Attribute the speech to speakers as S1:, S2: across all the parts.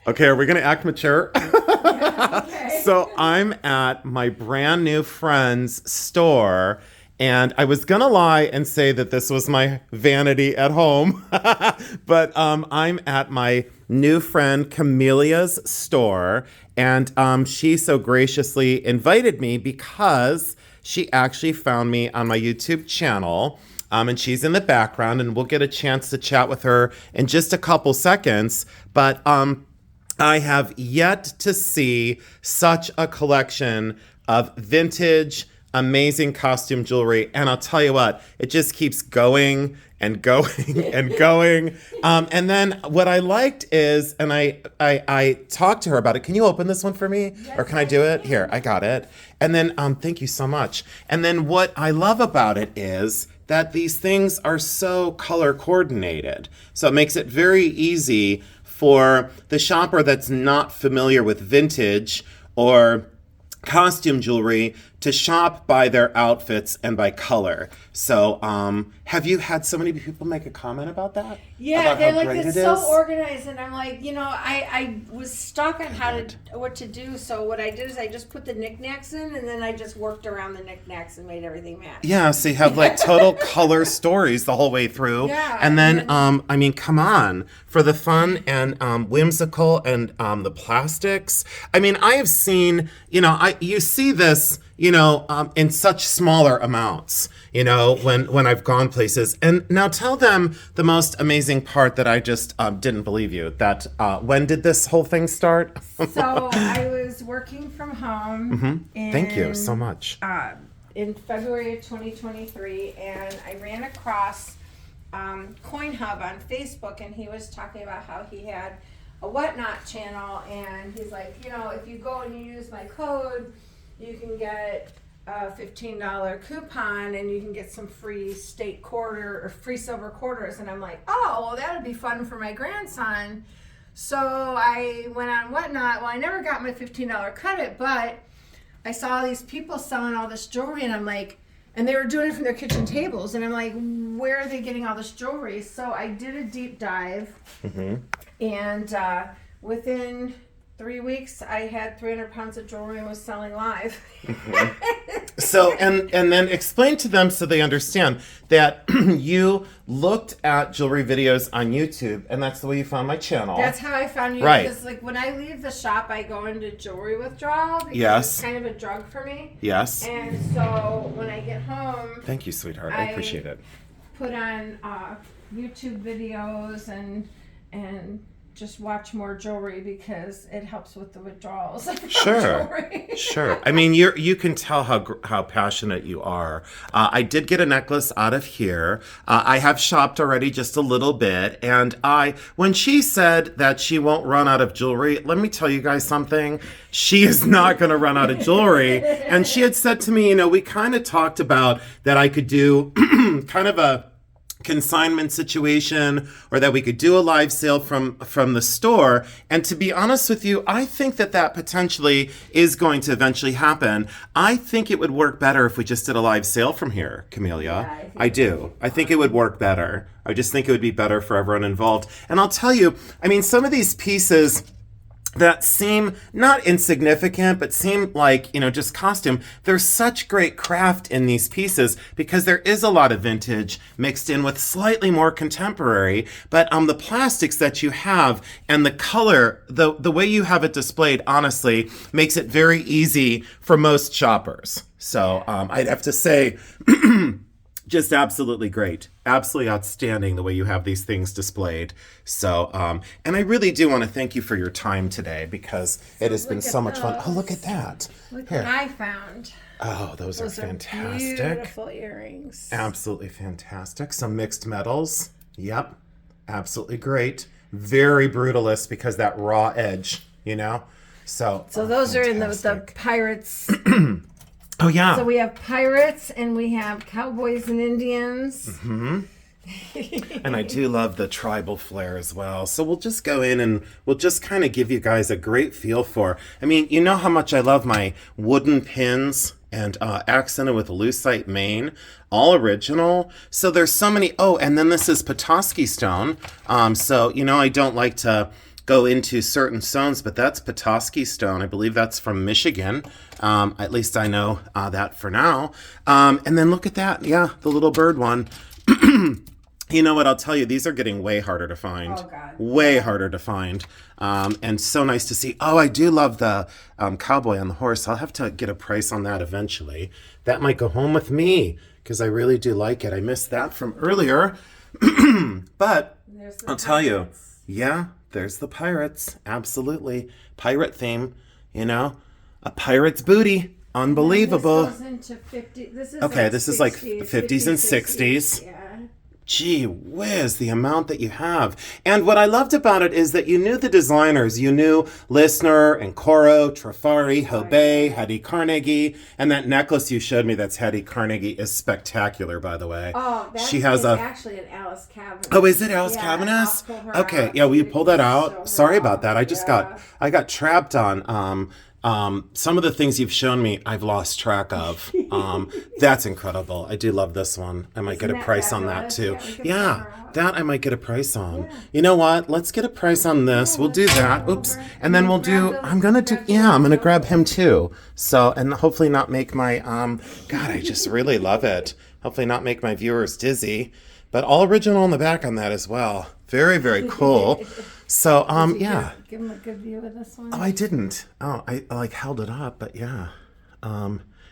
S1: Okay, are we going to act mature?
S2: Yeah, okay.
S1: So I'm at my brand new friend's store, and I was gonna lie and say that this was my vanity at home, but I'm at my new friend Camilia's store, and she so graciously invited me because she actually found me on my YouTube channel. And she's in the background, and we'll get a chance to chat with her in just a couple seconds. But I have yet to see such a collection of vintage, amazing costume jewelry. And I'll tell you what, it just keeps going and going and going. And then what I liked is, and I talked to her about it. Can you open this one for me?
S2: Yes,
S1: Or can I do it? Here, I got it. And then, thank you so much. And then what I love about it is that these things are so color coordinated. So it makes it very easy for the shopper that's not familiar with vintage or costume jewelry to shop by their outfits and by color. So, have you had so many people make a comment about that?
S2: Yeah,
S1: About
S2: they're
S1: how
S2: like
S1: great
S2: it's
S1: it
S2: so
S1: is?
S2: organized, and I'm like, I was stuck on what to do. So what I did is I just put the knickknacks in, and then I just worked around the knickknacks and made everything match.
S1: Yeah, so you have like total color stories the whole way through.
S2: Yeah,
S1: And then,
S2: and then-
S1: I mean, come on, for the fun and whimsical and the plastics. I mean, I have seen, you see this, in such smaller amounts, when I've gone places. And now tell them the most amazing part that I just didn't believe you. That when did this whole thing start?
S2: So I was working from home.
S1: Thank you so much.
S2: In February of 2023, and I ran across Coin Hub on Facebook, and he was talking about how he had a whatnot channel, and he's like, if you go and you use my code, you can get a $15 coupon, and you can get some free state quarter or free silver quarters. And I'm like, oh, well, that would be fun for my grandson. So I went on whatnot. Well, I never got my $15 credit, but I saw these people selling all this jewelry, and I'm like, and they were doing it from their kitchen tables, and I'm like, where are they getting all this jewelry? So I did a deep dive, and within 3 weeks, I had 300 pounds of jewelry and was selling live.
S1: So, and then explain to them so they understand that you looked at jewelry videos on YouTube, and that's the way you found my channel.
S2: That's how I found you.
S1: Right.
S2: Because when I leave the shop, I go into jewelry withdrawal because
S1: Yes.
S2: it's kind of a drug for me.
S1: Yes.
S2: And so when I get home,
S1: Thank you, sweetheart. I
S2: I-
S1: appreciate it.
S2: put on YouTube videos and just watch more jewelry because it helps with the withdrawals. from
S1: Sure.
S2: jewelry.
S1: Sure. I mean, you can tell how passionate you are. I did get a necklace out of here. I have shopped already just a little bit, and when she said that she won't run out of jewelry, let me tell you guys something. She is not going to run out of jewelry. And she had said to me, we kind of talked about that I could do kind of a consignment situation, or that we could do a live sale from the store. And to be honest with you, I think that potentially is going to eventually happen. I think it would work better if we just did a live sale from here, Camelia.
S2: Yeah,
S1: I do. I think it would work better. I just think it would be better for everyone involved. And I'll tell you, I mean, some of these pieces that seem not insignificant, but seem like, just costume. There's such great craft in these pieces because there is a lot of vintage mixed in with slightly more contemporary. But the plastics that you have and the color, the way you have it displayed, honestly, makes it very easy for most shoppers. So I'd have to say, just absolutely great. Absolutely outstanding the way you have these things displayed. So, and I really do want to thank you for your time today because it has been
S2: look
S1: so
S2: at
S1: much fun.
S2: those.
S1: Oh, look at that.
S2: Look
S1: Here.
S2: what I found.
S1: Oh, those are
S2: Those are
S1: fantastic.
S2: beautiful earrings.
S1: Absolutely fantastic. Some mixed metals. Yep. Absolutely great. Very brutalist because that raw edge, So,
S2: So those are in the
S1: fantastic.
S2: pirates.
S1: Oh, yeah.
S2: So we have pirates and we have cowboys and Indians.
S1: And I do love the tribal flair as well. So we'll just go in and we'll just kind of give you guys a great feel for. I mean, you know how much I love my wooden pins and accented with lucite mane, all original. So there's so many. Oh, and then this is Petoskey stone. So I don't like to go into certain stones, but that's Petoskey stone. I believe that's from Michigan. At least I know that for now. And then look at that. Yeah, the little bird one. You know what? I'll tell you, these are getting way harder to find.
S2: Oh, God.
S1: Way harder to find. And so nice to see. Oh, I do love the cowboy on the horse. I'll have to get a price on that eventually. That might go home with me because I really do like it. I missed that from earlier. But I'll tell you, yeah, there's the pirates. Absolutely. Pirate theme, you know, a pirate's booty. Unbelievable.
S2: This goes into 50. This is
S1: okay,
S2: like
S1: this
S2: 60s,
S1: is like 50s and 60s.
S2: Yeah.
S1: Gee whiz, the amount that you have. And what I loved about it is that you knew the designers. You knew Listener and Coro, Trifari, Hobey, Hetty Carnegie. And that necklace you showed me that's Hetty Carnegie is spectacular, by the way.
S2: Oh, that
S1: she has
S2: actually an Alice Cabinet.
S1: Oh, is it Alice
S2: Yeah,
S1: Cabinet?
S2: I'll pull her
S1: Okay,
S2: out.
S1: yeah, will you pull that out?
S2: Show her
S1: Sorry
S2: off.
S1: about that. I just I got trapped on some of the things you've shown me, I've lost track of. That's incredible. I do love this one. I might get a price on that too. Yeah, that I might get a price on. You know what? Let's get a price on this. We'll do that. Oops. And then we'll do, I'm going to grab him too. So, and hopefully not make my, God, I just really love it. Hopefully not make my viewers dizzy. But all original on the back on that as well. Very, very cool. So, yeah.
S2: Give him a good view of this one.
S1: Oh, I didn't. Oh, I like held it up, but yeah.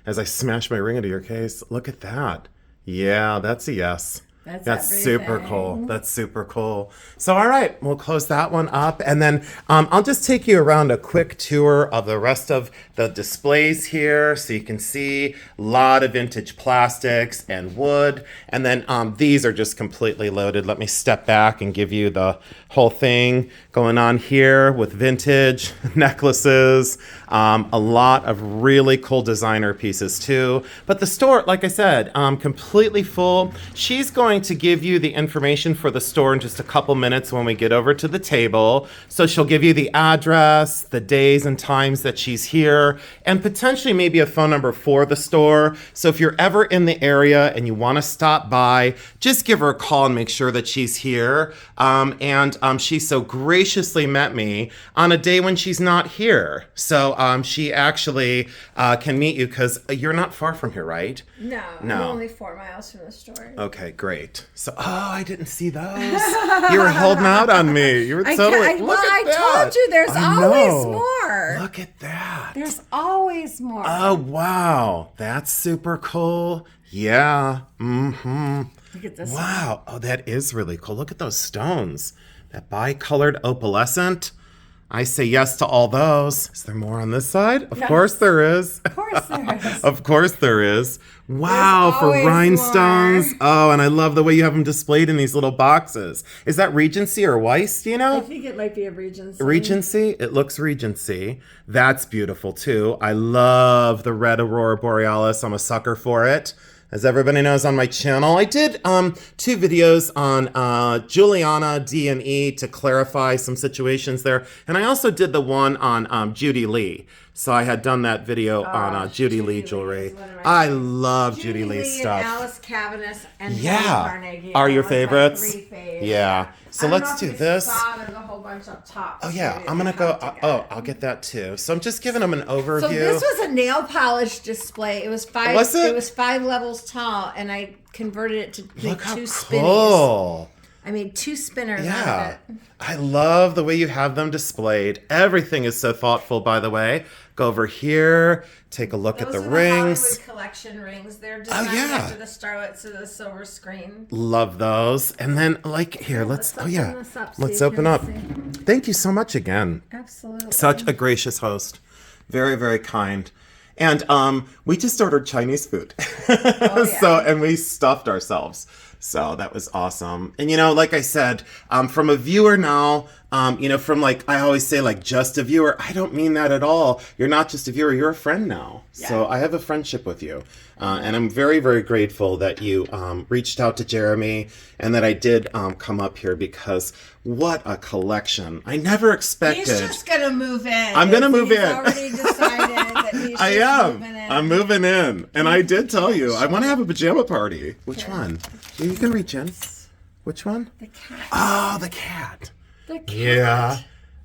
S1: As I smashed my ring into your case, look at that. Yeah, that's a yes. That's super cool. That's super cool. So, all right, we'll close that one up. And then I'll just take you around a quick tour of the rest of the displays here so you can see a lot of vintage plastics and wood. And then these are just completely loaded. Let me step back and give you the whole thing going on here with vintage necklaces. A lot of really cool designer pieces too. But the store, like I said, completely full. She's going to give you the information for the store in just a couple minutes when we get over to the table. So she'll give you the address, the days and times that she's here, and potentially maybe a phone number for the store. So if you're ever in the area and you want to stop by, just give her a call and make sure that she's here. And she so graciously met me on a day when she's not here. So she actually can meet you because you're not far from here, right?
S2: No, I'm only 4 miles from the store.
S1: Okay, great. So, I didn't see those. You were holding out on me. You were totally.
S2: I told you there's always more.
S1: Look at that.
S2: There's always more.
S1: Oh, wow. That's super cool. Yeah. Mm-hmm.
S2: Look at this.
S1: Wow. Oh, that is really cool. Look at those stones. That bicolored opalescent. I say yes to all those. Is there more on this side? Of course there is.
S2: Of course there is.
S1: Of course there is. Wow, for
S2: always
S1: rhinestones.
S2: more.
S1: Oh, and I love the way you have them displayed in these little boxes. Is that Regency or Weiss, do you know?
S2: I think it might be a Regency.
S1: Regency? It looks Regency. That's beautiful too. I love the red Aurora Borealis. I'm a sucker for it. As everybody knows on my channel, I did 2 videos on Juliana D&E to clarify some situations there. And I also did the one on Judy Lee. So I had done that video on Judy Lee jewelry. I love Judy Lee stuff.
S2: And Alice Cabinet and
S1: Yeah.
S2: Carnegie
S1: Are your
S2: was my
S1: favorites?
S2: 3 faves.
S1: Yeah. So
S2: I don't
S1: let's
S2: know
S1: do
S2: if you
S1: this.
S2: saw, there's a whole bunch up top.
S1: Oh yeah,
S2: too
S1: I'm
S2: that
S1: gonna
S2: you
S1: go.
S2: have to get.
S1: I'll get that too. So I'm just giving them an overview.
S2: So this was a nail polish display. It was 5.
S1: Was it?
S2: It was 5 levels tall, and I converted it to make
S1: Look how
S2: 2 spinnies.
S1: cool.
S2: I made 2 spinners out
S1: Yeah.
S2: of it.
S1: I love the way you have them displayed. Everything is so thoughtful, by the way. Go over here, take a look at
S2: Those
S1: the
S2: are
S1: rings.
S2: The Hollywood collection rings. They're designed
S1: yeah.
S2: after the Starlets to the silver screen.
S1: Love those. And then, like, here, let's
S2: open this up so
S1: let's
S2: you
S1: open
S2: can
S1: up.
S2: see.
S1: Thank you so much again.
S2: Absolutely.
S1: Such a gracious host. Very, very kind. And we just ordered Chinese food.
S2: Oh, yeah.
S1: And we stuffed ourselves. So that was awesome. And, like I said, from a viewer now, from I always say just a viewer. I don't mean that at all. You're not just a viewer. You're a friend now. Yeah. So I have a friendship with you. And I'm very, very grateful that you reached out to Jeremy and that I did come up here because what a collection. I never expected.
S2: He's just going to move in.
S1: I'm going to move in.
S2: He's already decided that he's
S1: I
S2: just
S1: am.
S2: moving in.
S1: I'm moving in. And I did tell you, I want to have a pajama party. Which one? You can reach in. Which one?
S2: The cat.
S1: Oh, the cat.
S2: The cat.
S1: Yeah.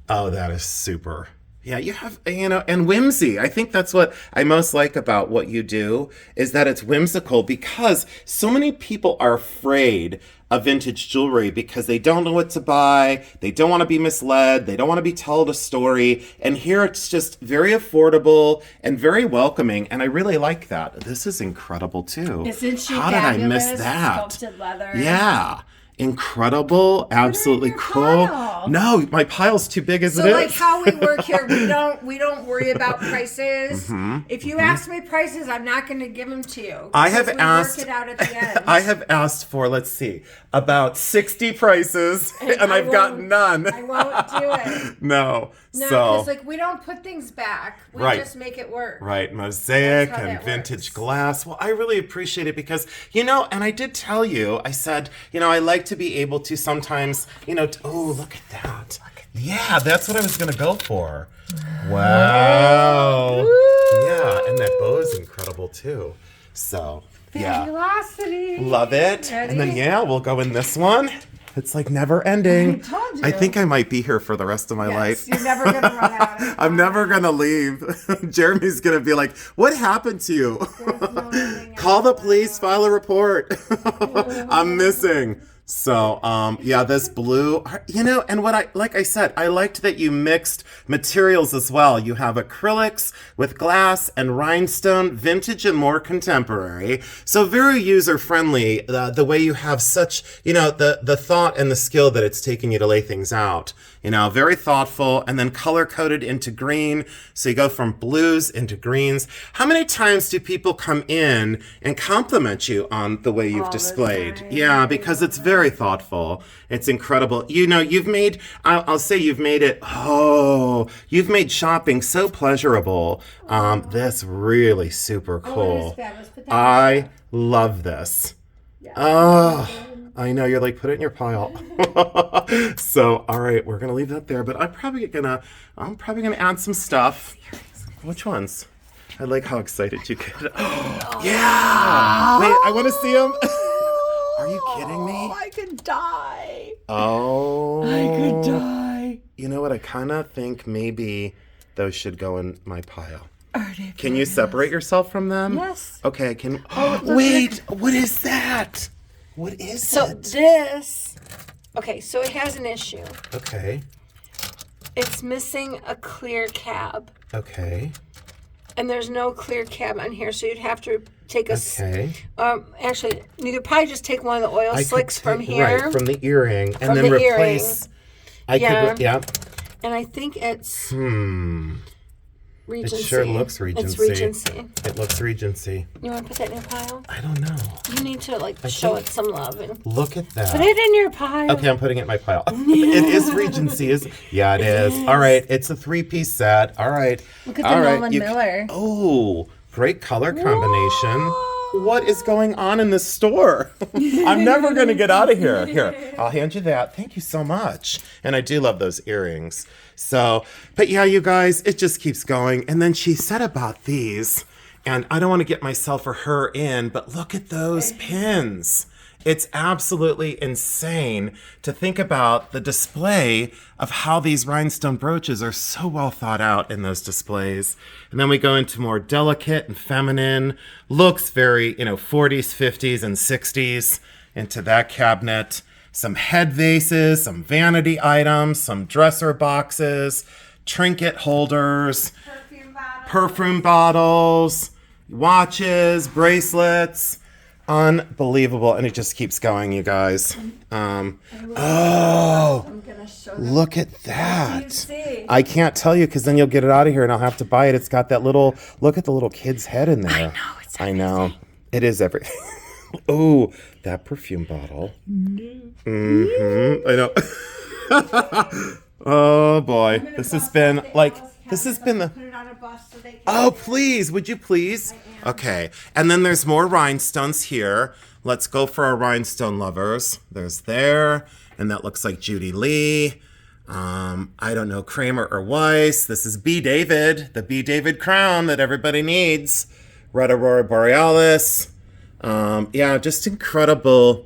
S1: Oh, that is super. Yeah, you have, and whimsy. I think that's what I most like about what you do is that it's whimsical because so many people are afraid of vintage jewelry because they don't know what to buy. They don't want to be misled. They don't want to be told a story. And here it's just very affordable and very welcoming. And I really like that. This is incredible too.
S2: Isn't she
S1: How did I miss
S2: fabulous?
S1: that?
S2: Sculpted leather.
S1: Yeah. Incredible, absolutely
S2: your
S1: cool.
S2: pile?
S1: No, my pile's too big as
S2: So
S1: it
S2: like
S1: is.
S2: how we work here, we don't worry about prices. If you ask me prices, I'm not going to give them to you.
S1: I have
S2: because we
S1: asked.
S2: work it out at the end.
S1: I have asked for, let's see, about 60 prices, and
S2: I
S1: I've got
S2: won't-
S1: none.
S2: I won't do it.
S1: No.
S2: No,
S1: So.
S2: because like we don't put things back. We
S1: Right.
S2: just make it work.
S1: Right, mosaic
S2: That's how
S1: and
S2: that
S1: vintage
S2: works.
S1: glass. Well, I really appreciate it because, and I did tell you, I said, I like to be able to sometimes, oh, look at that. Yeah, that's what I was going to go for. Wow. Yeah, and that bow is incredible too. So, yeah.
S2: Velocity.
S1: Love it. And then,
S2: Ready?
S1: we'll go in this one. It's like never ending.
S2: I told you.
S1: I think I might be here for the rest of my
S2: Yes,
S1: life.
S2: you're never going to run out of it.
S1: I'm never gonna leave. Jeremy's gonna be like, "What happened to you?
S2: There's no ending
S1: Call the
S2: out.
S1: police, file a report. I'm missing." So, this blue, and like I said, I liked that you mixed materials as well. You have acrylics with glass and rhinestone, vintage and more contemporary. So very user-friendly, the way you have such, the thought and the skill that it's taking you to lay things out. Very thoughtful, and then color-coded into green. So you go from blues into greens. How many times do people come in and compliment you on the way you've
S2: All the
S1: displayed?
S2: time.
S1: Yeah, because it's very thoughtful. It's incredible. You've made, I'll say you've made it, you've made shopping so pleasurable. That's really super
S2: Oh, it
S1: cool.
S2: is fab. Let's put that
S1: I love this. Oh, I know, you're like, put it in your pile. So, all right, we're gonna leave that there, but I'm probably gonna add some stuff. Which ones? I like how excited you get. Yeah! Wait, I want to see them. Are you kidding me?
S2: I could die.
S1: Oh.
S2: I could die.
S1: You know what? I kind of think maybe those should go in my pile.
S2: Are they
S1: Can you separate yourself from them?
S2: Yes.
S1: Okay, can...
S2: look,
S1: Wait, what is that? What is
S2: So
S1: it?
S2: this, okay, so it has an issue.
S1: Okay,
S2: It's missing a clear cab,
S1: okay,
S2: and there's no clear cab on here, so you'd have to take
S1: okay.
S2: actually, you could probably just take one of the oil
S1: I could
S2: slicks from
S1: take-
S2: here,
S1: Right, from the earring, and
S2: From
S1: then
S2: the
S1: replace...
S2: Yeah.
S1: Yeah.
S2: and I think it's Regency.
S1: It sure looks
S2: It's
S1: Regency.
S2: Regency.
S1: It looks Regency.
S2: You want to put that in your pile?
S1: I don't know.
S2: You need to show it some love and
S1: Look at that.
S2: put it in your pile.
S1: Okay, I'm putting it in my pile. It is Regency, yeah, it is. All right, it's a 3-piece set. All right.
S2: Look at the
S1: All right,
S2: Nolan
S1: you-
S2: Miller.
S1: Oh, great color combination.
S2: Whoa.
S1: What is going on in this store? I'm never going to get out of here. Here, I'll hand you that. Thank you so much. And I do love those earrings. So, but yeah, you guys, it just keeps going. And then she said about these, and I don't want to get myself or her in, but look at those pins. It's absolutely insane to think about the display of how these rhinestone brooches are so well thought out in those displays. And then we go into more delicate and feminine, looks very, 40s, 50s, and 60s into that cabinet. Some head vases, some vanity items, some dresser boxes, trinket holders, perfume bottles, watches, bracelets. Unbelievable. And it just keeps going, you guys.
S2: I'm gonna show them.
S1: Look at
S2: What do you
S1: that.
S2: see?
S1: I can't tell you because then you'll get it out of here and I'll have to buy it. It's got that look at the little kid's head in there. I
S2: know, it's
S1: I know. It is everything. Oh, that perfume bottle. Mm-hmm. I know. Oh boy. This has been the...
S2: Put it on a bus so they can.
S1: Oh, please. Would you please? Okay. And then there's more rhinestones here. Let's go for our rhinestone lovers. There's there. And that looks like Judy Lee. I don't know, Kramer or Weiss. This is B. David, the B. David crown that everybody needs. Red Aurora Borealis. Yeah, just incredible.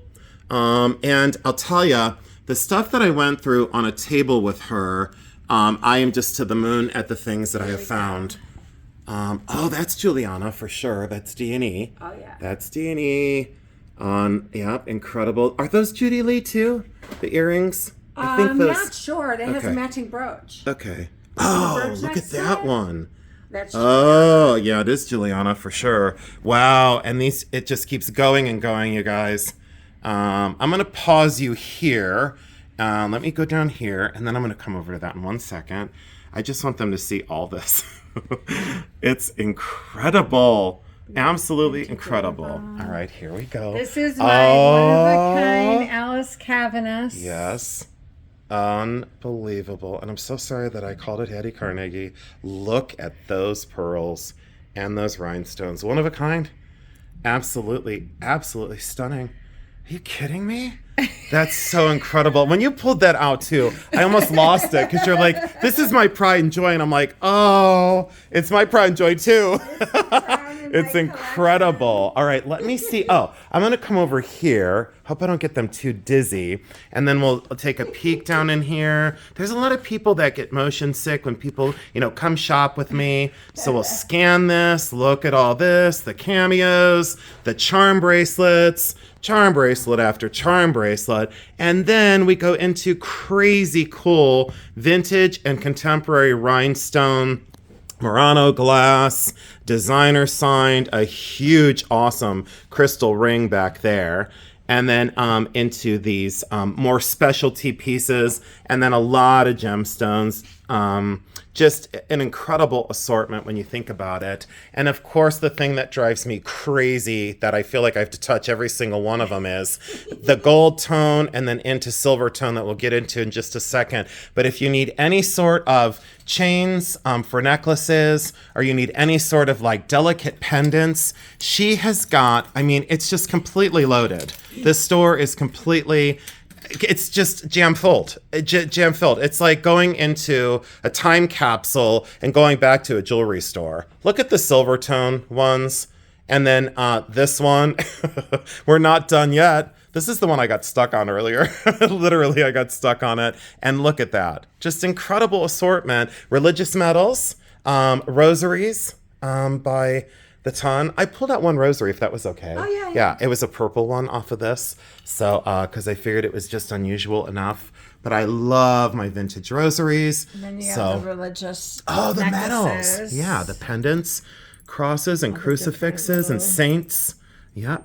S1: And I'll tell you, the stuff that I went through on a table with her, I am just to the moon at the things that I have found. Oh, that's Juliana for sure. That's D&E.
S2: Oh, yeah.
S1: That's D&E. Yep, incredible. Are those Judy Lee too? The earrings?
S2: I'm not sure. That has a
S1: Okay.
S2: matching brooch.
S1: Okay. Oh,
S2: brooch
S1: look at
S2: next to
S1: that
S2: it?
S1: one.
S2: That's
S1: Oh, yeah, it is Juliana for sure. Wow, and it just keeps going and going, you guys. I'm going to pause you here. Let me go down here, and then I'm going to come over to that in 1 second. I just want them to see all this. It's incredible. Absolutely incredible. All right, here we go.
S2: This is my one-of-a-kind Alice Cavanis.
S1: Yes. Unbelievable. And I'm so sorry that I called it Hattie Carnegie. Look at those pearls and those rhinestones. One of a kind. Absolutely, absolutely stunning. Are you kidding me? That's so incredible. When you pulled that out too, I almost lost it because you're like, this is my pride and joy. And I'm like, oh, it's my pride and joy too. It's incredible. All right, let me see. Oh, I'm going to come over here. Hope I don't get them too dizzy. And then we'll take a peek down in here. There's a lot of people that get motion sick when people, come shop with me. So we'll scan this, look at all this, the cameos, the charm bracelets, charm bracelet after charm bracelet. And then we go into crazy cool vintage and contemporary rhinestone Murano glass, designer signed, a huge, awesome crystal ring back there. And then into these more specialty pieces, and then a lot of gemstones. Just an incredible assortment when you think about it. And of course, the thing that drives me crazy that I feel like I have to touch every single one of them is the gold tone and then into silver tone that we'll get into in just a second. But if you need any sort of chains for necklaces, or you need any sort of like delicate pendants, she has got, it's just completely loaded. This store is completely, it's just jam-filled. It's like going into a time capsule and going back to a jewelry store. Look at the silver tone ones. And then this one, we're not done yet. This is the one I got stuck on earlier. Literally, I got stuck on it. And look at that. Just incredible assortment. Religious metals, rosaries by the ton. I pulled out one rosary if that was okay.
S2: Oh, yeah.
S1: Yeah, it was a purple one off of this. So, because I figured it was just unusual enough. But I love my vintage rosaries.
S2: And then you have the religious
S1: the
S2: necklaces.
S1: medals. Yeah, the pendants, crosses and crucifixes and saints. Yeah,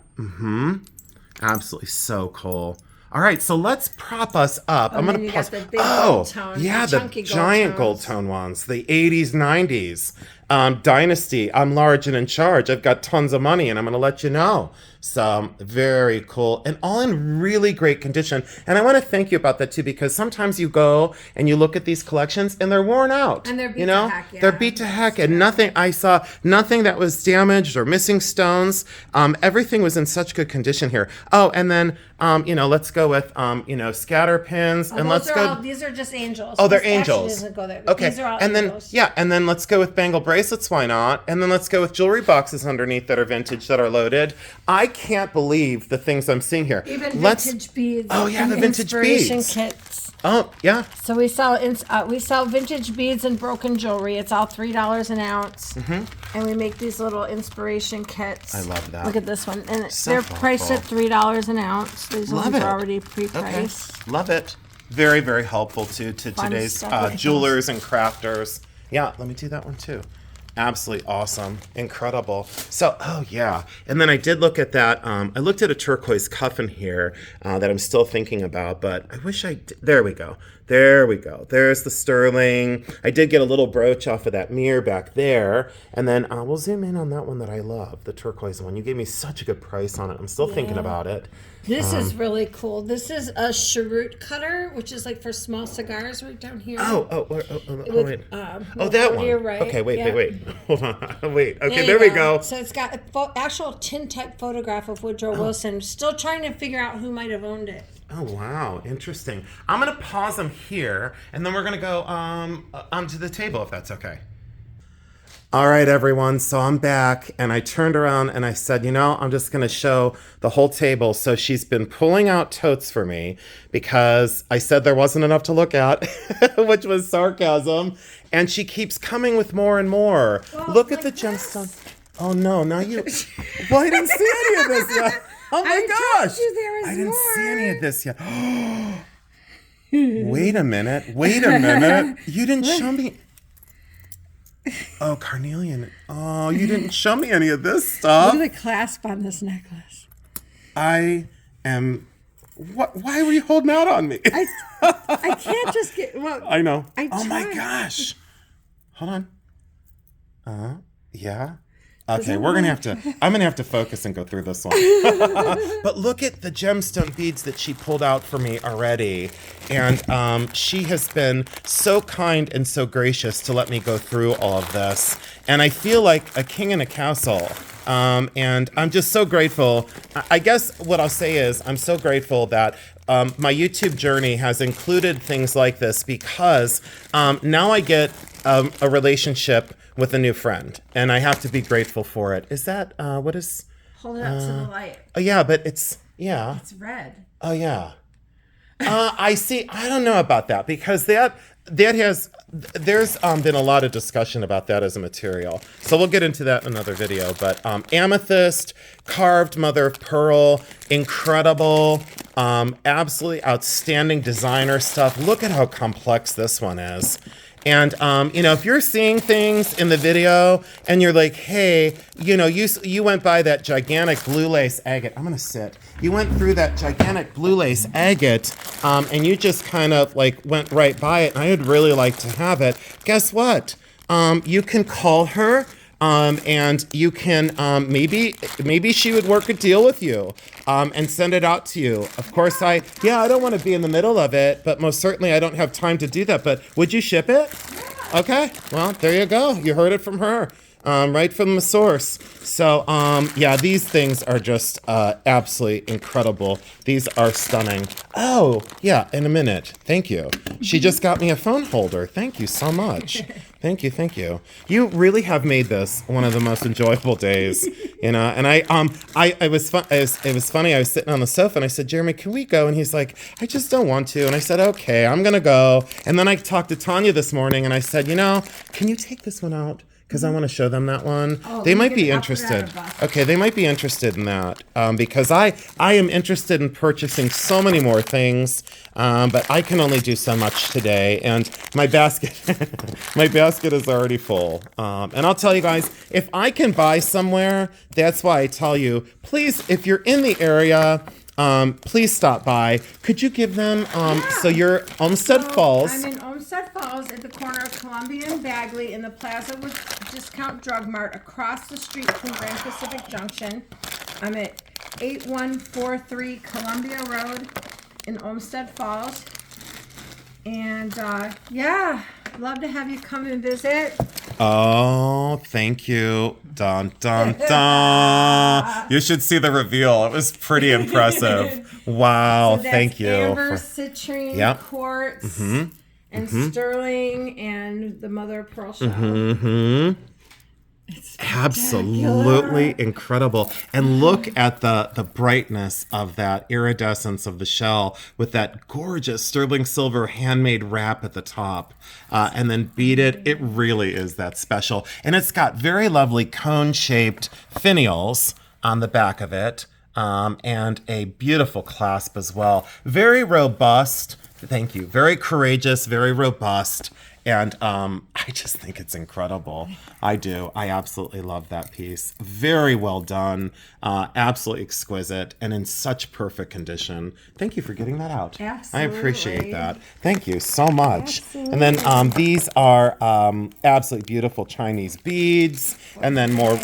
S1: absolutely so cool. All right, so let's prop us up. I'm going to pause.
S2: The big gold tone,
S1: yeah,
S2: the
S1: the
S2: chunky
S1: giant gold tone ones, the 80s, 90s. Dynasty, I'm large and in charge. I've got tons of money, and I'm going to let you know. So very cool, and all in really great condition. And I want to thank you about that too, because sometimes you go and you look at these collections and they're worn out.
S2: And they're beat to heck, yeah.
S1: They're beat to heck, and I saw nothing that was damaged or missing stones. Everything was in such good condition here. Oh, and then let's go with scatter pins, and let's go.
S2: These are just angels.
S1: Oh, they're
S2: This
S1: angels.
S2: doesn't go there.
S1: Okay,
S2: These are all
S1: and
S2: angels.
S1: then let's go with bangle bracelets. Why not? And then let's go with jewelry boxes underneath that are vintage, that are loaded. I can't believe the things I'm seeing here.
S2: Even vintage beads.
S1: Oh yeah,
S2: and
S1: the vintage
S2: inspiration
S1: beads.
S2: kits.
S1: Oh yeah.
S2: So we sell vintage beads and broken jewelry. It's all $3 an ounce, and we make these little inspiration kits.
S1: I love that.
S2: Look at this one, and
S1: So
S2: they're
S1: thoughtful.
S2: priced at $3 an ounce. These
S1: Love
S2: ones
S1: it.
S2: are already pre-priced.
S1: Okay. Love it. Very, very helpful to today's
S2: stuff like
S1: jewelers and crafters. Yeah, let me do that one too. Absolutely awesome. Incredible. So, oh yeah. And then I did look at that. I looked at a turquoise cuff in here that I'm still thinking about, but I wish I did. There we go. There we go. There's the sterling. I did get a little brooch off of that mirror back there. And then we'll zoom in on that one that I love, the turquoise one. You gave me such a good price on it. I'm still thinking about it.
S2: This is really cool. This is a cheroot cutter, which is like for small cigars right down here.
S1: Wait. Oh, that one.
S2: You're right.
S1: Okay, wait. Hold on. Wait. Okay,
S2: you
S1: there we go.
S2: So it's got an actual tin type photograph of Woodrow Wilson. Still trying to figure out who might have owned it.
S1: Oh, wow. Interesting. I'm going to pause them here, and then we're going to go onto the table, if that's okay. All right, everyone. So I'm back, and I turned around and I said, I'm just going to show the whole table. So she's been pulling out totes for me because I said there wasn't enough to look at, which was sarcasm. And she keeps coming with more and more.
S2: Well,
S1: Look at
S2: like
S1: the
S2: this.
S1: gemstone. Oh, no. Now you. Well, I didn't see any of this yet. Oh, my
S2: I
S1: gosh.
S2: told you there was
S1: I didn't
S2: more.
S1: see any of this yet. Wait a minute. You didn't show me. Oh, carnelian. Oh, you didn't show me any of this stuff.
S2: Look at the clasp on this necklace.
S1: I am. What? Why were you holding out on me?
S2: I can't just get. Well,
S1: I know.
S2: I
S1: Oh my
S2: tried.
S1: gosh. Hold on. Yeah. Okay, we're gonna have to. I'm gonna have to focus and go through this one. But look at the gemstone beads that she pulled out for me already, and she has been so kind and so gracious to let me go through all of this. And I feel like a king in a castle. And I'm just so grateful. I guess what I'll say is I'm so grateful that my YouTube journey has included things like this because now I get a relationship with a new friend, and I have to be grateful for it. Is that what is?
S2: Hold it up to the light.
S1: Oh yeah, but it's
S2: It's red.
S1: Oh yeah. I see. I don't know about that because that has there's been a lot of discussion about that as a material. So we'll get into that in another video. But amethyst, carved mother of pearl, incredible, absolutely outstanding designer stuff. Look at how complex this one is. And, if you're seeing things in the video and you're like, hey, you went by that gigantic blue lace agate. I'm going to sit. You went through that gigantic blue lace agate and you just kind of like went right by it. And I would really like to have it. Guess what? You can call her. And you can maybe she would work a deal with you and send it out to you. Of course, I don't want to be in the middle of it, but most certainly I don't have time to do that. But would you ship it? Okay, well, there you go. You heard it from her, right from the source. So, these things are just absolutely incredible. These are stunning. Oh, yeah, in a minute. Thank you. She just got me a phone holder. Thank you so much. Thank you. You really have made this one of the most enjoyable days, And it was funny. I was sitting on the sofa and I said, Jeremy, can we go? And he's like, I just don't want to. And I said, okay, I'm gonna go. And then I talked to Tanya this morning and I said, can you take this one out? Because I want to show them that one. They might be interested. Okay, they might be interested in that because I am interested in purchasing so many more things, but I can only do so much today, and my basket is already full. And I'll tell you guys, if I can buy somewhere, that's why I tell you, please, if you're in the area. Please stop by. Could you give them, so you're Olmsted Falls.
S2: I'm in Olmsted Falls at the corner of Columbia and Bagley in the Plaza with Discount Drug Mart across the street from Grand Pacific Junction. I'm at 8143 Columbia Road in Olmsted Falls. And, love to have you come and visit.
S1: Oh, thank you. Dun, dun, dun. You should see the reveal. It was pretty impressive. Wow,
S2: So that's
S1: thank you.
S2: amber, citrine, quartz, and sterling, and the mother of pearl shell. It's
S1: absolutely incredible. And look at the brightness of that iridescence of the shell with that gorgeous sterling silver handmade wrap at the top. And then beaded. It really is that special. And it's got very lovely cone-shaped finials on the back of it. And a beautiful clasp as well. Very robust. Thank you. Very courageous, very robust. And I just think it's incredible. I do. I absolutely love that piece. Very well done. Absolutely exquisite and in such perfect condition. Thank you for getting that out.
S2: Absolutely.
S1: I appreciate that. Thank you so much. Absolutely. And then these are absolutely beautiful Chinese beads. And then more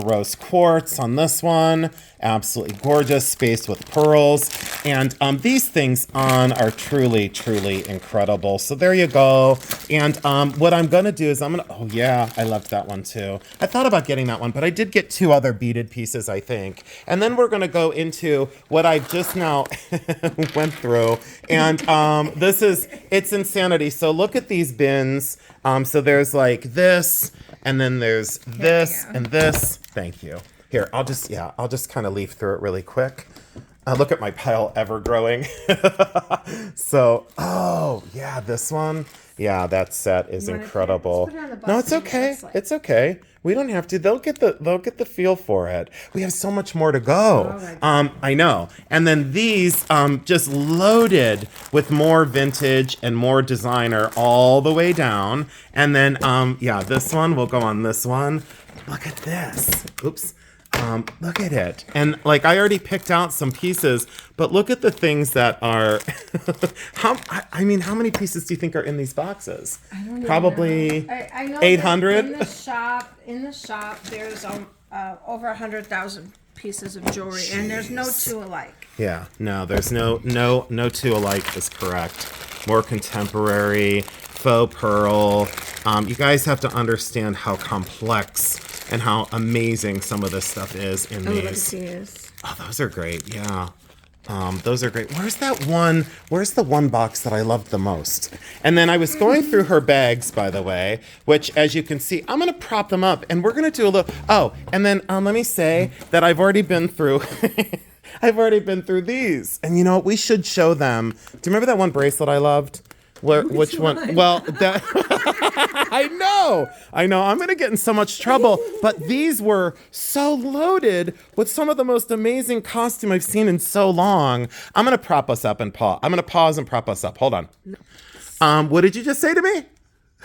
S1: rose quartz on this one. Absolutely gorgeous, spaced with pearls. And these things are truly, truly incredible. So there you go. And what I'm gonna do is oh yeah, I loved that one too. I thought about getting that one, but I did get 2 other beaded pieces, I think. And then we're gonna go into what I just now went through. And it's insanity. So look at these bins. So there's like this, and then there's this and this. Thank you. Here, I'll just kind of leaf through it really quick. Look at my pile ever growing. So, oh yeah, this one. Yeah, that set is incredible. No, it's okay. It's okay. We don't have to. They'll get the feel for it. We have so much more to go. I know. And then these just loaded with more vintage and more designer all the way down. And then yeah, this one will go on this one. Look at this. Oops. Look at it. And like I already picked out some pieces, but look at the things that are how many pieces do you think are in these boxes?
S2: I don't even
S1: Probably
S2: know. I know
S1: 800.
S2: In the shop there's over 100,000 pieces of jewelry. Jeez. And there's no 2 alike.
S1: Yeah, no, there's no 2 alike is correct. More contemporary, faux pearl. You guys have to understand how complex and how amazing some of this stuff is in these.
S2: Look at these.
S1: Oh, those are great. Yeah. Those are great. Where's the one box that I loved the most? And then I was going through her bags, by the way, which as you can see, I'm going to prop them up and we're going to do a little, and then let me say that I've already been through, these. And you know what? We should show them. Do you remember that one bracelet I loved? Which one? Well, that I know. I'm going to get in so much trouble. But these were so loaded with some of the most amazing costume I've seen in so long. I'm going to prop us up and pause. I'm going to pause and prop us up. Hold on. What did you just say to me?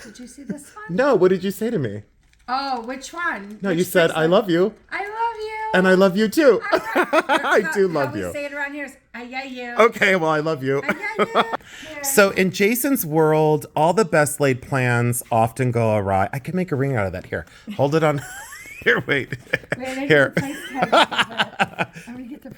S2: Did you see this one?
S1: No. What did you say to me?
S2: Oh, which one?
S1: No, you said, I love you.
S2: I love you.
S1: And I love you too. I do love you.
S2: How we say it around here is, I love you.
S1: Okay, well, I love you.
S2: I love you.
S1: So in Jason's world, all the best laid plans often go awry. I can make a ring out of that. Here, hold it on. Here, wait. Here.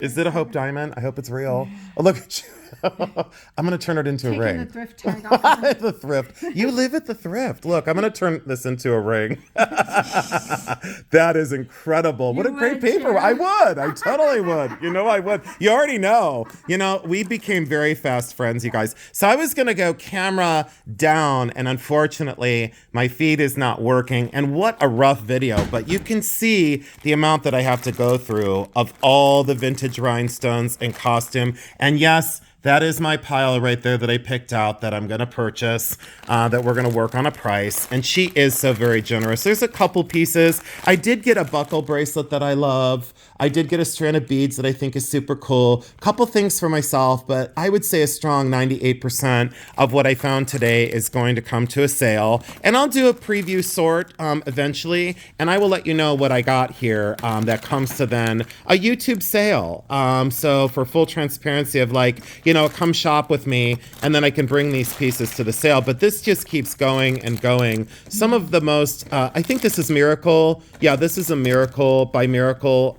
S1: Is it a Hope Diamond? I hope it's real. Oh, look at you. I'm going to turn it into a ring.
S2: The thrift tag off.
S1: The thrift. You live at the thrift. Look, I'm going to turn this into a ring. That is incredible. What a great paper.
S2: Too.
S1: I would. I totally would. You know I would. You already know. You know, we became very fast friends, you guys. So I was going to go camera down, and unfortunately, my feed is not working. And what a rough video. But you can see the amount that I have to go through of all the vintage rhinestones and costume. And yes, that is my pile right there that I picked out that I'm going to purchase, that we're going to work on a price. And she is so very generous. There's a couple pieces. I did get a buckle bracelet that I love. I did get a strand of beads that I think is super cool. Couple things for myself, but I would say a strong 98% of what I found today is going to come to a sale. And I'll do a preview sort eventually, and I will let you know what I got here that comes to then a YouTube sale. So for full transparency of like, you know, come shop with me, and then I can bring these pieces to the sale. But this just keeps going and going. Some of the most, I think this is Miracle. Yeah, this is a Miracle by Miracle.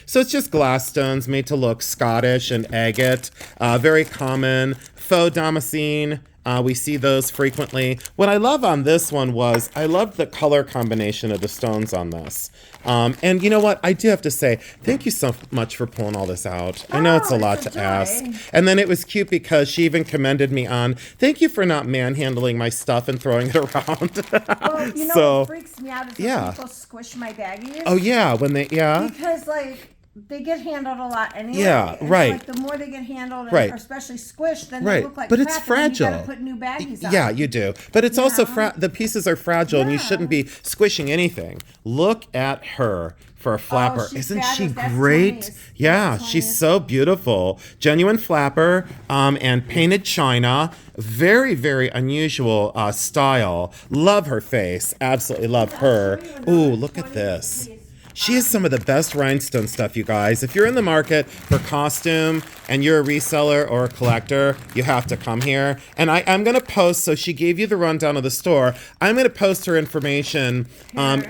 S1: So it's just glass stones made to look Scottish and agate. Very common. Faux damascene. We see those frequently. What I love on this one was I love the color combination of the stones on this. And you know what? I do have to say, thank you so much for pulling all this out. I know it's a lot to ask. And then it was cute because she even commended me on, thank you for not manhandling my stuff and throwing it around.
S2: Well, you know what freaks me out is when people squish my baggies.
S1: Oh, yeah. When they,
S2: Because, like, they get handled a lot anyway.
S1: Yeah,
S2: and
S1: right.
S2: Like the more they get handled, and
S1: right.
S2: or especially squished, then
S1: right.
S2: they look like
S1: but
S2: crap.
S1: It's fragile.
S2: And you gotta put new baggies on.
S1: Yeah, you do. But it's also the pieces are fragile, and you shouldn't be squishing anything. Look at her for a flapper. Isn't she great? Yeah, she's so beautiful. Genuine flapper and painted china. Very, very unusual style. Love her face. Absolutely love her. Ooh, look at this. She has some of the best rhinestone stuff, you guys. If you're in the market for costume and you're a reseller or a collector, you have to come here. And I'm going to post, so she gave you the rundown of the store. I'm going to post her information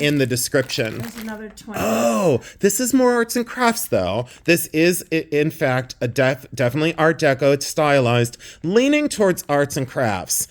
S1: in the description.
S2: There's another 20.
S1: Oh, this is more arts and crafts, though. This is, in fact, a definitely Art Deco. It's stylized, leaning towards arts and crafts,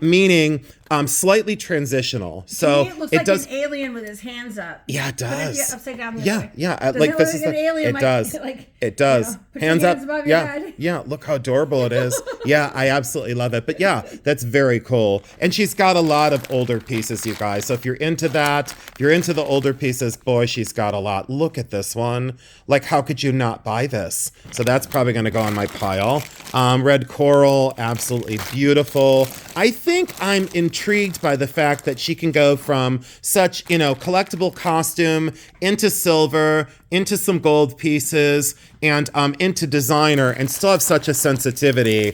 S1: meaning slightly transitional. So
S2: it looks
S1: it
S2: like
S1: does.
S2: an alien with his hands up.
S1: Yeah, it
S2: But if
S1: does.
S2: you're upside down the
S1: Yeah,
S2: other way.
S1: yeah.
S2: Does
S1: Like
S2: it
S1: this
S2: look
S1: is
S2: like an alien
S1: it
S2: might,
S1: does.
S2: like,
S1: It does.
S2: put your
S1: Hands
S2: hands
S1: up.
S2: above your
S1: Yeah,
S2: head.
S1: yeah. Look how adorable it is. Yeah, I absolutely love it. But yeah, that's very cool. And she's got a lot of older pieces, you guys. So if you're into that, if you're into the older pieces, boy, she's got a lot. Look at this one. Like, how could you not buy this? So that's probably going to go on my pile. Red coral, absolutely beautiful. I think I'm intrigued by the fact that she can go from such, collectible costume into silver, into some gold pieces, and into designer, and still have such a sensitivity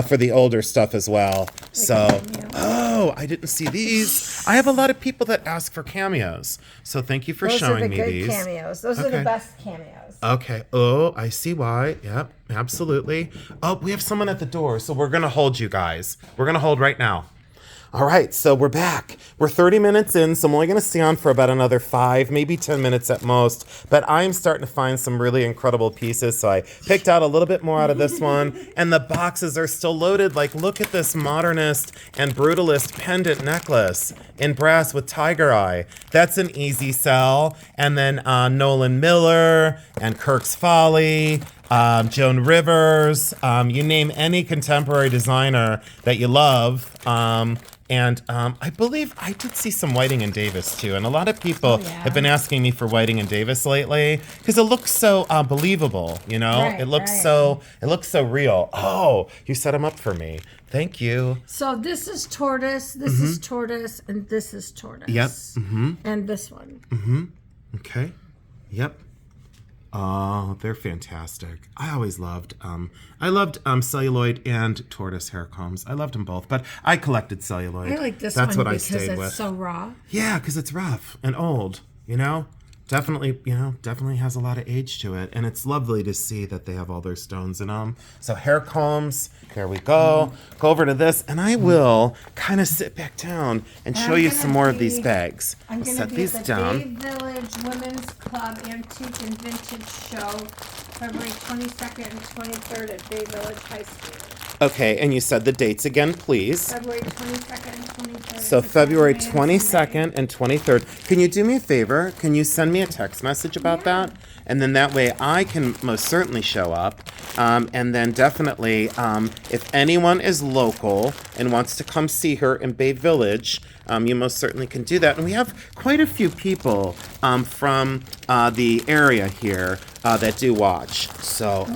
S1: for the older stuff as well. So, I didn't see these. I have a lot of people that ask for cameos. So thank you for showing me these.
S2: Those are the good cameos. Those are the best cameos.
S1: Okay. Oh, I see why. Yep, absolutely. Oh, we have someone at the door, so we're going to hold you guys. We're going to hold right now. All right, so we're back. We're 30 minutes in, so I'm only going to stay on for about another 5, maybe 10 minutes at most. But I'm starting to find some really incredible pieces, so I picked out a little bit more out of this one. And the boxes are still loaded. Like, look at this modernist and brutalist pendant necklace in brass with tiger eye. That's an easy sell. And then Nolan Miller and Kirk's Folly. Joan Rivers, you name any contemporary designer that you love. And I believe I did see some Whiting and Davis too. And a lot of people have been asking me for Whiting and Davis lately because it looks so believable,
S2: Right,
S1: it looks so real. Oh, you set them up for me. Thank you.
S2: So this is tortoise, this is tortoise, and this is tortoise.
S1: Yep.
S2: And this one.
S1: Okay. Yep. Oh, they're fantastic. I always loved, celluloid and tortoise hair combs. I loved them both, but I collected celluloid.
S2: I like this
S1: That's
S2: one
S1: what I
S2: because
S1: stayed
S2: it's
S1: with.
S2: so raw.
S1: Yeah, because it's rough and old, Definitely has a lot of age to it. And it's lovely to see that they have all their stones in them. So hair combs, there we go. Go over to this, and I will kind of sit back down and show you some more of these bags.
S2: I'm
S1: I'll
S2: going to
S1: set
S2: be
S1: these
S2: at the
S1: down.
S2: Bay Village Women's Club Antique and Vintage Show, February 22nd and 23rd at Bay Village High School.
S1: Okay, and you said the dates again, please.
S2: February 22nd and 23rd.
S1: So February 22nd and 23rd. Can you do me a favor? Can you send me a text message about that? And then that way I can most certainly show up. And then definitely, if anyone is local and wants to come see her in Bay Village, you most certainly can do that. And we have quite a few people from the area here that do watch. So,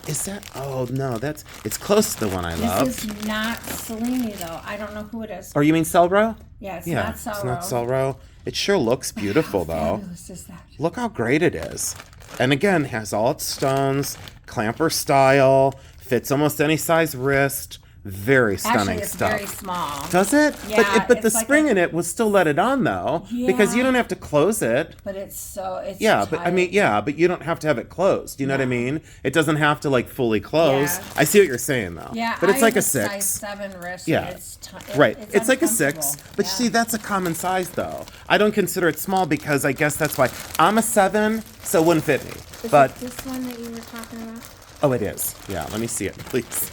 S1: is that? Oh no, it's close to the one I love.
S2: This is not Cellini though. I don't know who it is.
S1: Or you mean Selro?
S2: Yeah, it's
S1: Yeah,
S2: not Cellro.
S1: it's not Selro. It sure looks beautiful though.
S2: How fabulous is that?
S1: Look how great it is. And again, has all its stones, clamper style, fits almost any size wrist. Very stunning
S2: Actually, it's
S1: stuff.
S2: very small.
S1: Does it?
S2: Yeah,
S1: but the
S2: it's like
S1: spring in it will still let it on though, because you
S2: Yeah.
S1: don't have to close it.
S2: But it's
S1: Yeah,
S2: tight.
S1: but I mean, but you don't have to have it closed. You know what I mean? It doesn't have to like fully close.
S2: Yeah.
S1: I see what you're saying though.
S2: Yeah,
S1: but it's
S2: I
S1: like
S2: have
S1: a 6.
S2: size 7 wrist.
S1: Yeah.
S2: It's
S1: Right. It's like a 6.
S2: uncomfortable.
S1: But
S2: Yeah.
S1: see, that's a common size though. I don't consider it small because I guess that's why I'm a 7, so it wouldn't fit me.
S2: Is
S1: But
S2: it this one that you were talking about?
S1: oh, it is. Yeah, let me see it, please.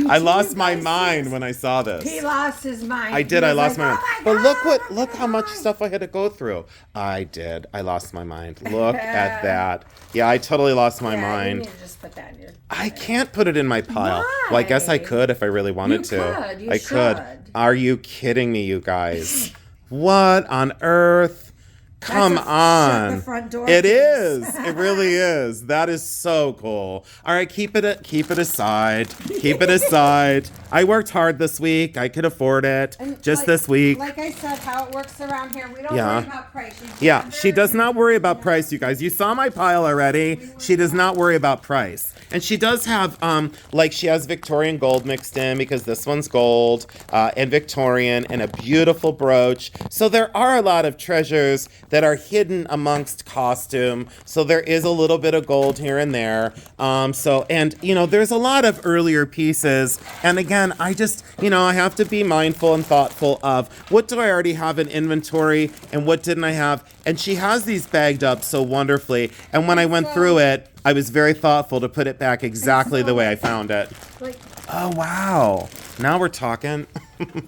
S1: I lost my mind when I saw this.
S2: He lost his mind.
S1: I did.
S2: He
S1: I
S2: was
S1: lost
S2: like,
S1: my mind.
S2: "Oh
S1: But
S2: God,
S1: look how much stuff I had to go through. I did. I lost my mind. Look at that. Yeah, I totally lost my
S2: Yeah, you
S1: mind.
S2: need to just put that in your.
S1: I can't put it in my pile. Well, I guess I
S2: Why?
S1: could if I really wanted to.
S2: could. You
S1: I could.
S2: should.
S1: Are you kidding me, you guys? What on earth? Come
S2: That's a
S1: on.
S2: shut the front door
S1: It
S2: piece.
S1: is. It really is. That is so cool. All right, keep it aside. Keep it aside. I worked hard this week. I could afford it.
S2: And
S1: Just
S2: like-
S1: this week.
S2: Like I said, how it works around here, we don't
S1: Yeah.
S2: worry about price.
S1: Yeah, she does not worry about price, you guys. You saw my pile already. She does not worry about price. And she does have, she has Victorian gold mixed in because this one's gold and Victorian and a beautiful brooch. So there are a lot of treasures that are hidden amongst costume. So there is a little bit of gold here and there. And there's a lot of earlier pieces. And again, I just, I have to be mindful and thoughtful of what do I already have in inventory and what didn't I have. And she has these bagged up so wonderfully. And when I went through it, I was very thoughtful to put it back exactly the way I found it. Oh, wow. Now we're talking.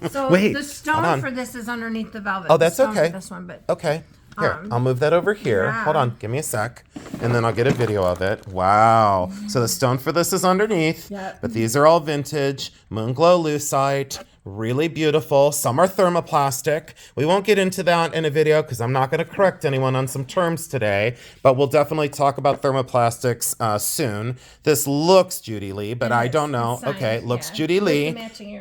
S2: So
S1: wait,
S2: the stone for this is underneath the velvet.
S1: Oh, that's okay.
S2: For this one, but
S1: okay. Here, I'll move that over here.
S2: yeah.
S1: Hold on, give me a sec. And then I'll get a video of it. Wow. So the stone for this is underneath.
S2: Yep.
S1: But these are all vintage. Moonglow lucite. Really beautiful. Some are thermoplastic. We won't get into that in a video because I'm not going to correct anyone on some terms today. But we'll definitely talk about thermoplastics soon. This looks Judy Lee, but I don't know. Okay, looks Judy Lee.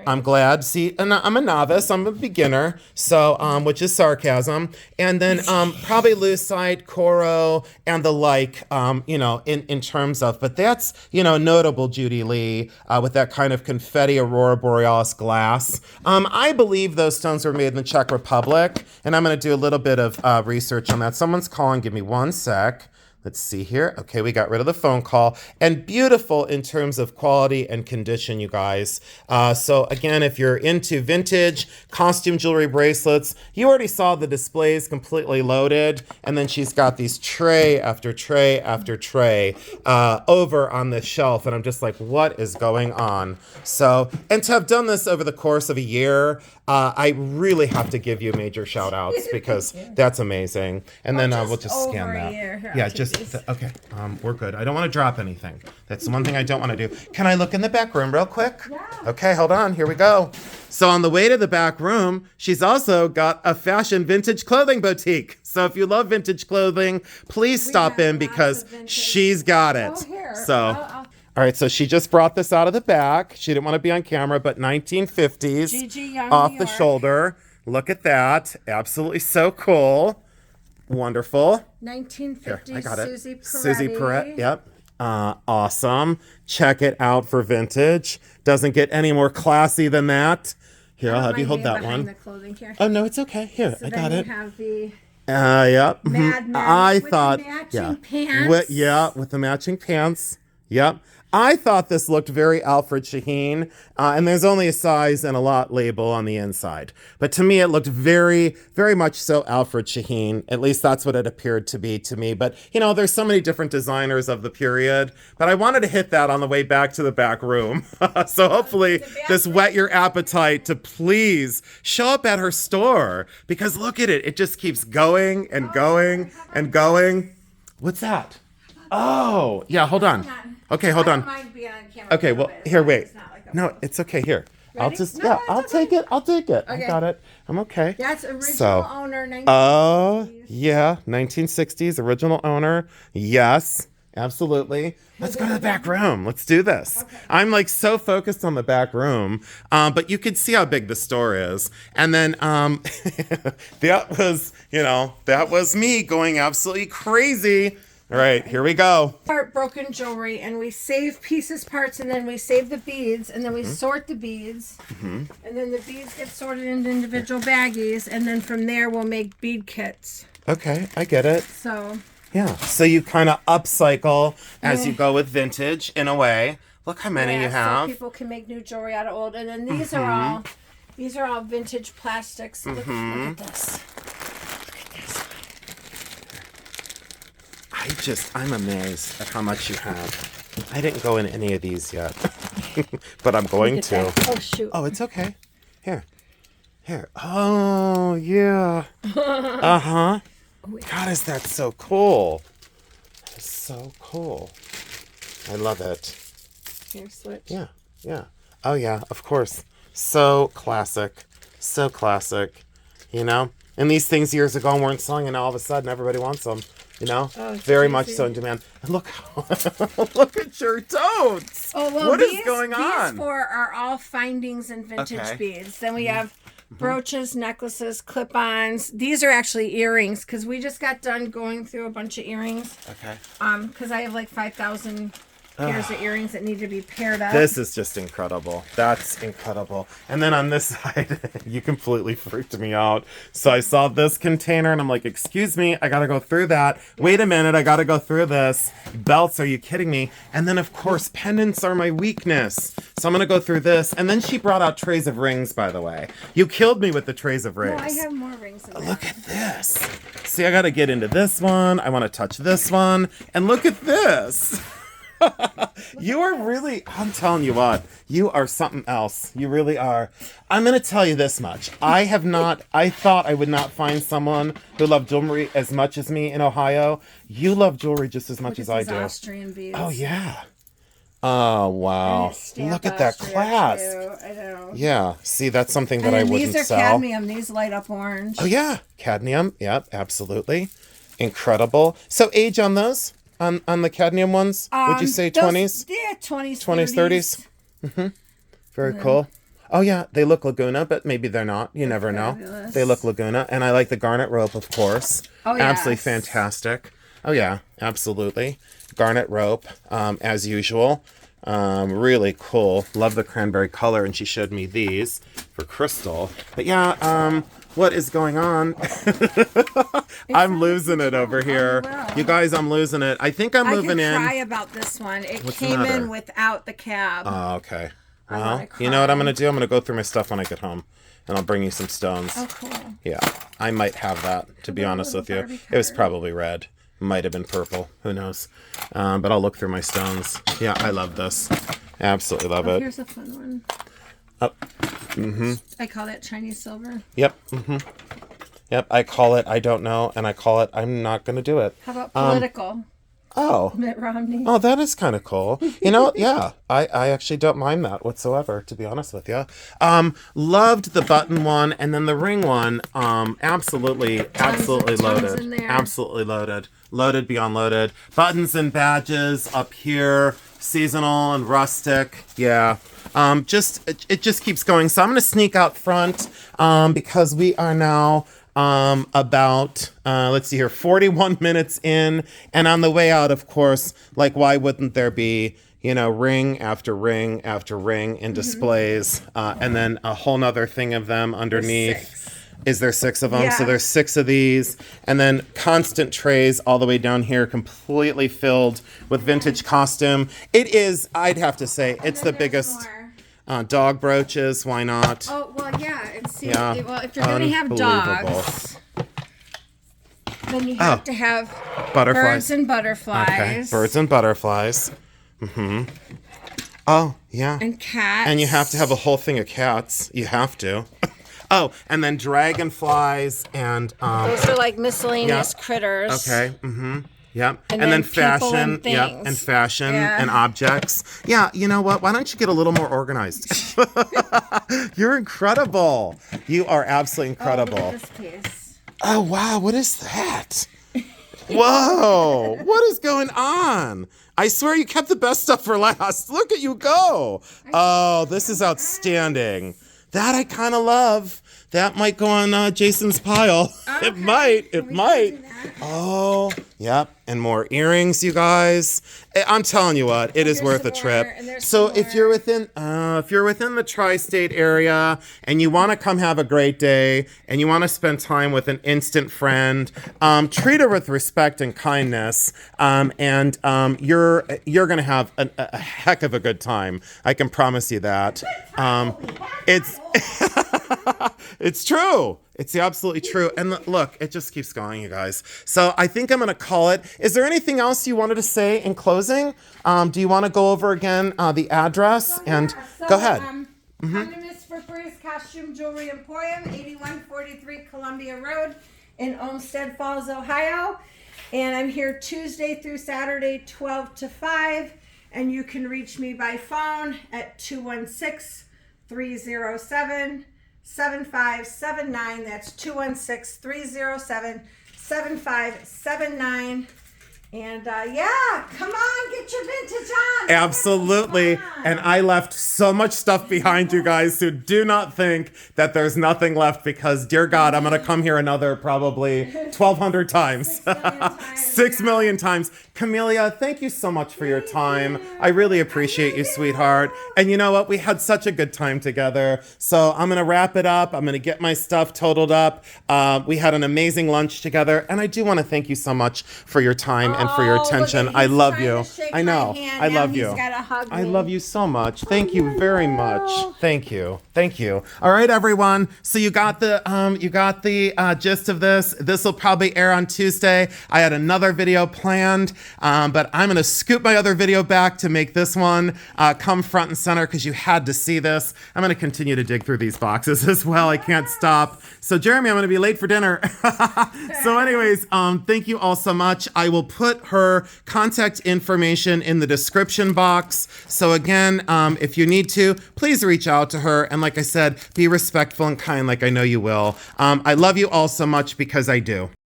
S1: I'm glad. See, and I'm a novice. I'm a beginner. So, which is sarcasm. And then probably lucite, Coro, and the like, in terms of. But that's, notable Judy Lee with that kind of confetti aurora borealis glass. I believe those stones were made in the Czech Republic, and I'm going to do a little bit of research on that. Someone's calling. Give me one sec. Let's see here. Okay, we got rid of the phone call. And beautiful in terms of quality and condition, you guys. So again, if you're into vintage costume jewelry bracelets, you already saw the displays completely loaded. And then she's got these tray after tray after tray over on the shelf. And I'm just like, what is going on? So, and to have done this over the course of a year, I really have to give you major shout outs because that's amazing. And then we'll just scan that. Yeah, okay. We're good. I don't want to drop anything. That's the one thing I don't want to do. Can I look in the back room real quick?
S2: Yeah.
S1: Okay, hold on. Here we go. So on the way to the back room, she's also got a fashion vintage clothing boutique. So if you love vintage clothing, please stop in because she's got it.
S2: Oh, here.
S1: So. All right, so she just brought this out of the back. She didn't want to be on camera, but 1950s
S2: Gigi Young,
S1: off
S2: New
S1: the
S2: York.
S1: Shoulder. Look at that. Absolutely so cool. Wonderful.
S2: 1950s
S1: Here, I got it.
S2: Susie Peretti.
S1: Susie Perret. Yep. Awesome. Check it out for vintage. Doesn't get any more classy than that. Here, I'll have you hold that one.
S2: The clothing here.
S1: Oh, no, it's okay. Here,
S2: So
S1: I
S2: then
S1: got
S2: you
S1: it.
S2: have the
S1: Yep.
S2: Mad Men
S1: I
S2: with the
S1: thought,
S2: matching pants.
S1: With the matching pants. Yep. I thought this looked very Alfred Shaheen, and there's only a size and a lot label on the inside. But to me, it looked very, very much so Alfred Shaheen. At least that's what it appeared to be to me. But, there's so many different designers of the period. But I wanted to hit that on the way back to the back room. So hopefully this whet your appetite to please show up at her store. Because look at it. It just keeps going and going and going. What's that? Oh, yeah, hold on. Okay, hold on. Okay, well, here, wait. No, it's okay. Here. I'll just, I'll take it. I'll take it. I got it. I'm okay.
S2: That's original owner, 1960s.
S1: Oh, yeah, 1960s, original owner. Yes, absolutely. Let's go to the back room. Let's do this. Okay. I'm like so focused on the back room, but you could see how big the store is. And then that was me going absolutely crazy. All right, here we go.
S2: Heartbroken jewelry, and we save pieces, parts, and then we save the beads, and then we sort the beads, and then the beads get sorted into individual baggies, and then from there we'll make bead kits.
S1: Okay, I get it.
S2: So.
S1: Yeah, so you kind of upcycle as you go with vintage in a way. Look how many you have.
S2: So people can make new jewelry out of old, and then these are all vintage plastics. Look at this.
S1: I'm amazed at how much you have. I didn't go in any of these yet, but I'm going to.
S2: That. Oh, shoot.
S1: Oh, it's okay. Here. Oh, yeah. Uh-huh. God, is that so cool? That is so cool. I love it.
S2: Here, switch.
S1: Yeah. Oh, yeah, of course. So classic. And these things years ago weren't selling, and all of a sudden everybody wants them. Very much so in demand. And look at your totes.
S2: Oh, well,
S1: what is going on?
S2: These four are all findings and vintage beads. Then we have brooches, necklaces, clip-ons. These are actually earrings because we just got done going through a bunch of earrings.
S1: Okay.
S2: Because I have like 5,000 pairs of earrings that need to be paired up.
S1: This is just incredible. That's incredible. And then on this side, you completely freaked me out. So I saw this container and I'm like, excuse me, I gotta go through that. Wait a minute, I gotta go through this. Belts, are you kidding me? And then of course, pendants are my weakness. So I'm gonna go through this. And then she brought out trays of rings, by the way. You killed me with the trays of rings.
S2: No, I have more rings than that.
S1: Look at this. See, I gotta get into this one. I wanna touch this one. And look at this. You are really, I'm telling you what, you are something else. You really are. I'm going to tell you this much. I thought I would not find someone who loved jewelry as much as me in Ohio. You love jewelry just as much as I do.
S2: Austrian beads.
S1: Oh, yeah. Oh, wow. Look at that clasp.
S2: I know.
S1: Yeah. See, that's something that I wouldn't
S2: sell. These are cadmium. These light up orange.
S1: Oh, yeah. Cadmium. Yep, absolutely. Incredible. So age on those? On the cadmium ones, would you say 20s?
S2: Yeah, 20s,
S1: 30s. Mm-hmm. Very cool. Oh, yeah, they look Laguna, but maybe they're not. You never know. They look Laguna. And I like the garnet rope, of course.
S2: Oh, yeah.
S1: Absolutely fantastic. Oh, yeah, absolutely. Garnet rope, as usual. Really cool. Love the cranberry color, and she showed me these for Crystal. But yeah, what is going on? I'm losing it over here. You guys, I'm losing it. I think I'm moving in.
S2: I can cry about this one. It
S1: What's the
S2: came
S1: matter?
S2: in without the cab.
S1: Oh, okay. Well, you know what I'm going to do? I'm going to go through my stuff when I get home. And I'll bring you some stones.
S2: Oh, cool.
S1: Yeah, I might have that, to be honest with you. It was probably red. Might have been purple. Who knows? But I'll look through my stones. Yeah, I love this. Absolutely love it.
S2: Here's a fun one.
S1: Oh. Mm-hmm.
S2: I call it Chinese silver.
S1: Yep. Mm-hmm. Yep. I call it I don't know, and I call it I'm not going to do it.
S2: How about political?
S1: Oh.
S2: Mitt Romney.
S1: Oh, that is kind of cool. You know, yeah, I actually don't mind that whatsoever, to be honest with you. Loved the button one, and then the ring one. Absolutely loaded.
S2: In there.
S1: Absolutely loaded. Loaded beyond loaded. Buttons and badges up here. Seasonal and rustic. Yeah. It just keeps going. So I'm going to sneak out front because we are now about let's see here, 41 minutes in, and on the way out, of course, like why wouldn't there be, you know, ring after ring after ring in displays, and then a whole nother thing of them underneath. Is there 6 of them?
S2: Yeah.
S1: So there's 6 of these, and then constant trays all the way down here, completely filled with vintage costume. It is, I'd have to say, it's the biggest. Dog brooches, why not?
S2: Oh, well, yeah. And see,
S1: Yeah.
S2: well, if you're going to have dogs, then you have to have
S1: Butterflies.
S2: birds and butterflies.
S1: Okay, birds and butterflies. Mm-hmm. Oh, yeah.
S2: And cats.
S1: And you have to have a whole thing of cats. You have to. Oh, and then dragonflies and
S2: those are like miscellaneous critters.
S1: Okay. Mm-hmm. Yep.
S2: And
S1: then
S2: then
S1: fashion.
S2: and
S1: Yep.
S2: things.
S1: And fashion
S2: Yeah.
S1: and objects. Yeah, you know what? Why don't you get a little more organized? You're incredible. You are absolutely incredible.
S2: Oh, look at this piece.
S1: Oh, wow. What is that? Whoa. What is going on? I swear you kept the best stuff for last. Look at you go. Oh, this is outstanding. That I kind of love. That might go on Jason's pile.
S2: Okay.
S1: It might. It
S2: We
S1: might.
S2: can do that.
S1: Oh, yep. And more earrings, you guys. I'm telling you what, it is
S2: Here's
S1: worth
S2: some
S1: a trip.
S2: more, and there's
S1: So
S2: some
S1: if you're
S2: more.
S1: within the tri-state area and you want to come have a great day and you want to spend time with an instant friend, treat her with respect and kindness, and you're gonna have a heck of a good time. I can promise you that. It's it's true. It's absolutely true. And look, it just keeps going, you guys. So I think I'm going to call it. Is there anything else you wanted to say in closing? Do you want to go over again the address? Go ahead.
S2: Anonymous for Breeze Costume Jewelry Emporium, 8143 Columbia Road in Olmsted Falls, Ohio. And I'm here Tuesday through Saturday, 12 to 5. And you can reach me by phone at 216-307-7579. That's 216-307-7579. And yeah, come on, get your vintage on.
S1: Absolutely.
S2: Come on.
S1: And I left so much stuff behind, you guys, so do not think that there's nothing left because, dear God, I'm going to come here another probably 1,200 times.
S2: 6 million times.
S1: 6 million times. Camellia, thank you so much for your time. I really appreciate you, sweetheart. And you know what? We had such a good time together. So I'm going to wrap it up. I'm going to get my stuff totaled up. We had an amazing lunch together. And I do want to thank you so much for your time and for your attention. I love you. I know. I love you. I love you so much. Thank you very much. Thank you. Thank you. All right, everyone. So you got the gist of this. This will probably air on Tuesday. I had another video planned, but I'm going to scoop my other video back to make this one come front and center because you had to see this. I'm going to continue to dig through these boxes as well. I can't stop. So Jeremy, I'm going to be late for dinner. So anyways, thank you all so much. I will put her contact information in the description box. So again, if you need to, please reach out to her. And like I said, be respectful and kind like I know you will. I love you all so much because I do.